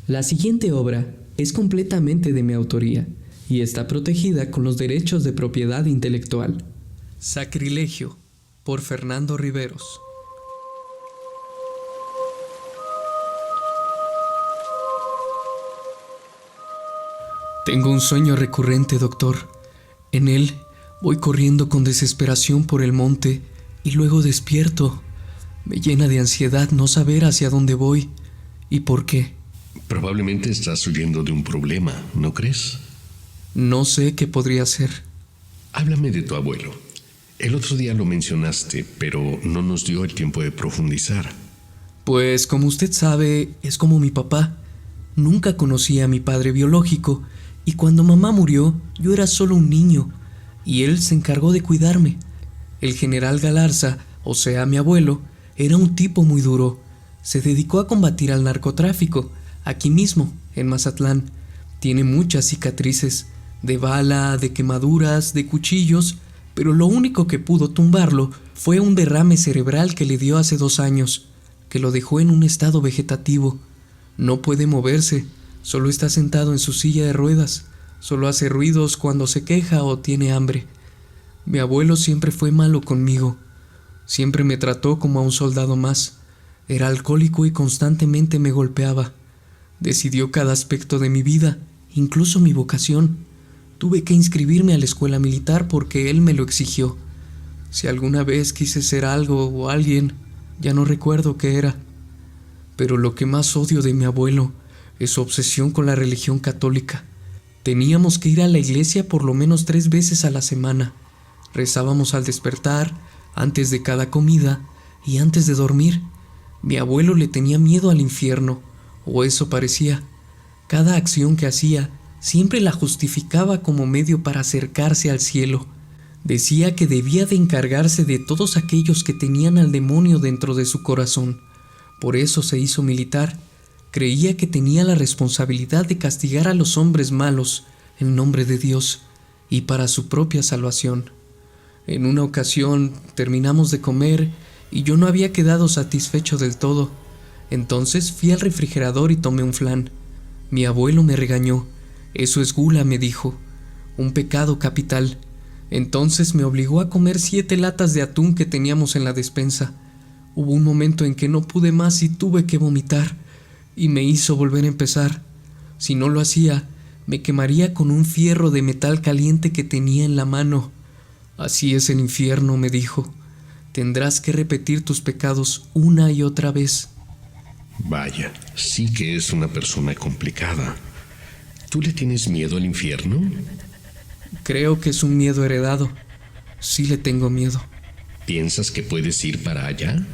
La siguiente obra es completamente de mi autoría y está protegida con los derechos de propiedad intelectual. Sacrilegio, por Fernando Riveros. Tengo un sueño recurrente, doctor. En él voy corriendo con desesperación por el monte y luego despierto. Me llena de ansiedad no saber hacia dónde voy y por qué. Probablemente estás huyendo de un problema, ¿no crees? No sé qué podría ser. Háblame de tu abuelo. El otro día lo mencionaste, pero no nos dio el tiempo de profundizar. Pues como usted sabe, es como mi papá. Nunca conocí a mi padre biológico y cuando mamá murió yo era solo un niño y él se encargó de cuidarme. El general Galarza, o sea mi abuelo, era un tipo muy duro. Se dedicó a combatir al narcotráfico, aquí mismo, en Mazatlán. Tiene muchas cicatrices, de bala, de quemaduras, de cuchillos, pero lo único que pudo tumbarlo fue un derrame cerebral que le dio hace 2 años, que lo dejó en un estado vegetativo. No puede moverse, solo está sentado en su silla de ruedas, solo hace ruidos cuando se queja o tiene hambre. Mi abuelo siempre fue malo conmigo, siempre me trató como a un soldado más. Era alcohólico y constantemente me golpeaba. Decidió cada aspecto de mi vida, incluso mi vocación. Tuve que inscribirme a la escuela militar porque él me lo exigió. Si alguna vez quise ser algo o alguien, ya no recuerdo qué era. Pero lo que más odio de mi abuelo es su obsesión con la religión católica. Teníamos que ir a la iglesia por lo menos 3 veces a la semana. Rezábamos al despertar, antes de cada comida y antes de dormir. Mi abuelo le tenía miedo al infierno, o eso parecía. Cada acción que hacía siempre la justificaba como medio para acercarse al cielo. Decía que debía de encargarse de todos aquellos que tenían al demonio dentro de su corazón. Por eso se hizo militar. Creía que tenía la responsabilidad de castigar a los hombres malos en nombre de Dios y para su propia salvación. En una ocasión terminamos de comer y yo no había quedado satisfecho del todo. Entonces fui al refrigerador y tomé un flan. Mi abuelo me regañó. Eso es gula, me dijo. Un pecado capital. Entonces me obligó a comer 7 latas de atún que teníamos en la despensa. Hubo un momento en que no pude más y tuve que vomitar, y me hizo volver a empezar. Si no lo hacía, me quemaría con un fierro de metal caliente que tenía en la mano. Así es el infierno, me dijo. Tendrás que repetir tus pecados una y otra vez. Vaya, sí que es una persona complicada. ¿Tú le tienes miedo al infierno? Creo que es un miedo heredado. Sí le tengo miedo. ¿Piensas que puedes ir para allá?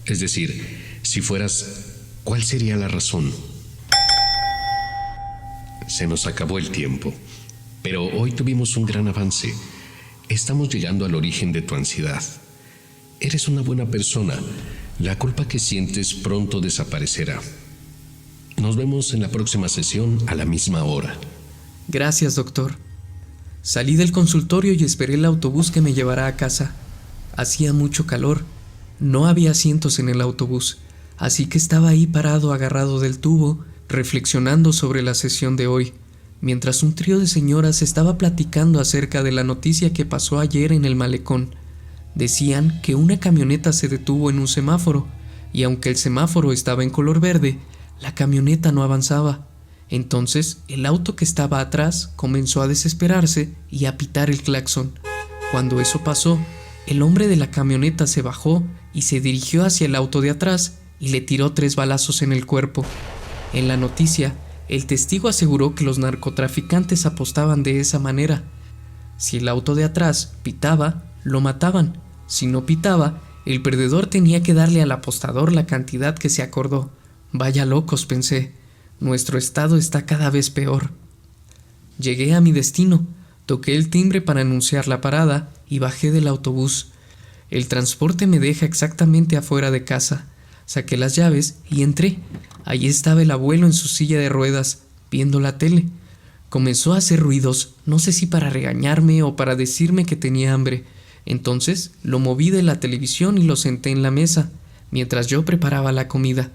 Es decir, si fueras, ¿cuál sería la razón? Se nos acabó el tiempo, pero hoy tuvimos un gran avance. Estamos llegando al origen de tu ansiedad. Eres una buena persona. La culpa que sientes pronto desaparecerá. Nos vemos en la próxima sesión a la misma hora. Gracias, doctor. Salí del consultorio y esperé el autobús que me llevará a casa. Hacía mucho calor. No había asientos en el autobús, así que estaba ahí parado agarrado del tubo, reflexionando sobre la sesión de hoy, mientras un trío de señoras estaba platicando acerca de la noticia que pasó ayer en el malecón. Decían que una camioneta se detuvo en un semáforo, y aunque el semáforo estaba en color verde, la camioneta no avanzaba. Entonces, el auto que estaba atrás comenzó a desesperarse y a pitar el claxon. Cuando eso pasó, el hombre de la camioneta se bajó y se dirigió hacia el auto de atrás y le tiró 3 balazos en el cuerpo. En la noticia, el testigo aseguró que los narcotraficantes apostaban de esa manera. Si el auto de atrás pitaba, lo mataban. Si no pitaba, el perdedor tenía que darle al apostador la cantidad que se acordó. Vaya locos, pensé. Nuestro estado está cada vez peor. Llegué a mi destino, toqué el timbre para anunciar la parada y bajé del autobús. El transporte me deja exactamente afuera de casa. Saqué las llaves y entré. Allí estaba el abuelo en su silla de ruedas, viendo la tele. Comenzó a hacer ruidos, no sé si para regañarme o para decirme que tenía hambre. Entonces lo moví de la televisión y lo senté en la mesa, mientras yo preparaba la comida.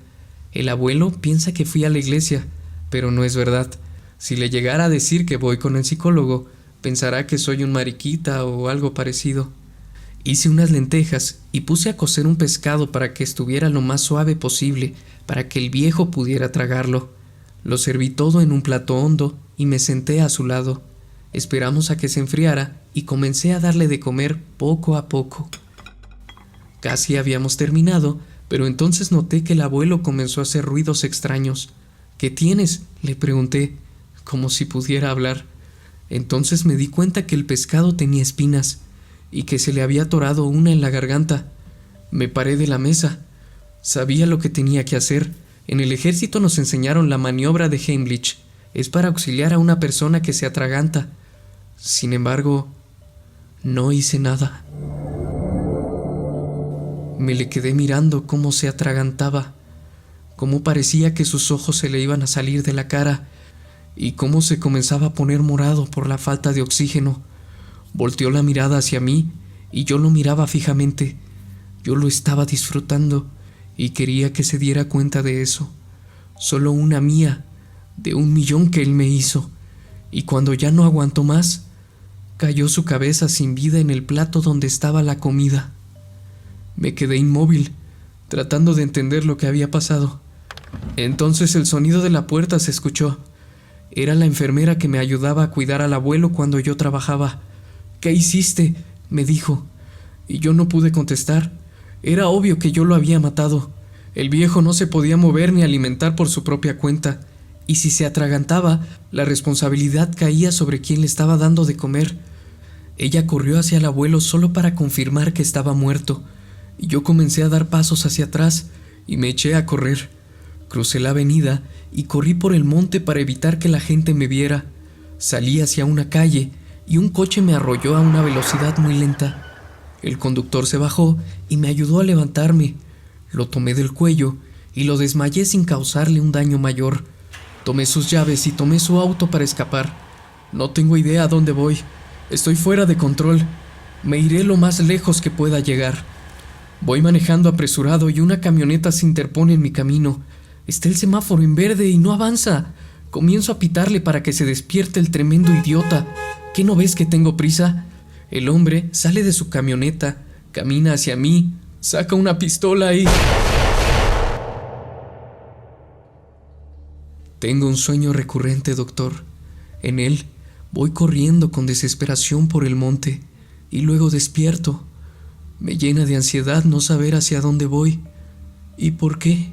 El abuelo piensa que fui a la iglesia, pero no es verdad. Si le llegara a decir que voy con el psicólogo, pensará que soy un mariquita o algo parecido. Hice unas lentejas y puse a cocer un pescado para que estuviera lo más suave posible, para que el viejo pudiera tragarlo. Lo serví todo en un plato hondo y me senté a su lado. Esperamos a que se enfriara y comencé a darle de comer poco a poco. Casi habíamos terminado, pero entonces noté que el abuelo comenzó a hacer ruidos extraños. ¿Qué tienes?, le pregunté, como si pudiera hablar. Entonces me di cuenta que el pescado tenía espinas y que se le había atorado una en la garganta. Me paré de la mesa. Sabía lo que tenía que hacer. En el ejército nos enseñaron la maniobra de Heimlich. Es para auxiliar a una persona que se atraganta. Sin embargo, no hice nada. Me le quedé mirando cómo se atragantaba, cómo parecía que sus ojos se le iban a salir de la cara y cómo se comenzaba a poner morado por la falta de oxígeno. Volteó la mirada hacia mí y yo lo miraba fijamente. Yo lo estaba disfrutando y quería que se diera cuenta de eso. Solo una mía, de 1,000,000 que él me hizo. Y cuando ya no aguantó más, cayó su cabeza sin vida en el plato donde estaba la comida. Me quedé inmóvil, tratando de entender lo que había pasado. Entonces el sonido de la puerta se escuchó. Era la enfermera que me ayudaba a cuidar al abuelo cuando yo trabajaba. «¿Qué hiciste?», me dijo. Y yo no pude contestar. Era obvio que yo lo había matado. El viejo no se podía mover ni alimentar por su propia cuenta. Y si se atragantaba, la responsabilidad caía sobre quien le estaba dando de comer. Ella corrió hacia el abuelo solo para confirmar que estaba muerto. Y yo comencé a dar pasos hacia atrás y me eché a correr. Crucé la avenida y corrí por el monte para evitar que la gente me viera. Salí hacia una calle y un coche me arrolló a una velocidad muy lenta. El conductor se bajó y me ayudó a levantarme. Lo tomé del cuello y lo desmayé sin causarle un daño mayor. Tomé sus llaves y tomé su auto para escapar. No tengo idea a dónde voy. Estoy fuera de control. Me iré lo más lejos que pueda llegar. Voy manejando apresurado y una camioneta se interpone en mi camino. Está el semáforo en verde y no avanza. Comienzo a pitarle para que se despierte el tremendo idiota. ¿Qué no ves que tengo prisa? El hombre sale de su camioneta, camina hacia mí, saca una pistola y... Tengo un sueño recurrente, doctor. En él voy corriendo con desesperación por el monte y luego despierto. Me llena de ansiedad no saber hacia dónde voy y por qué.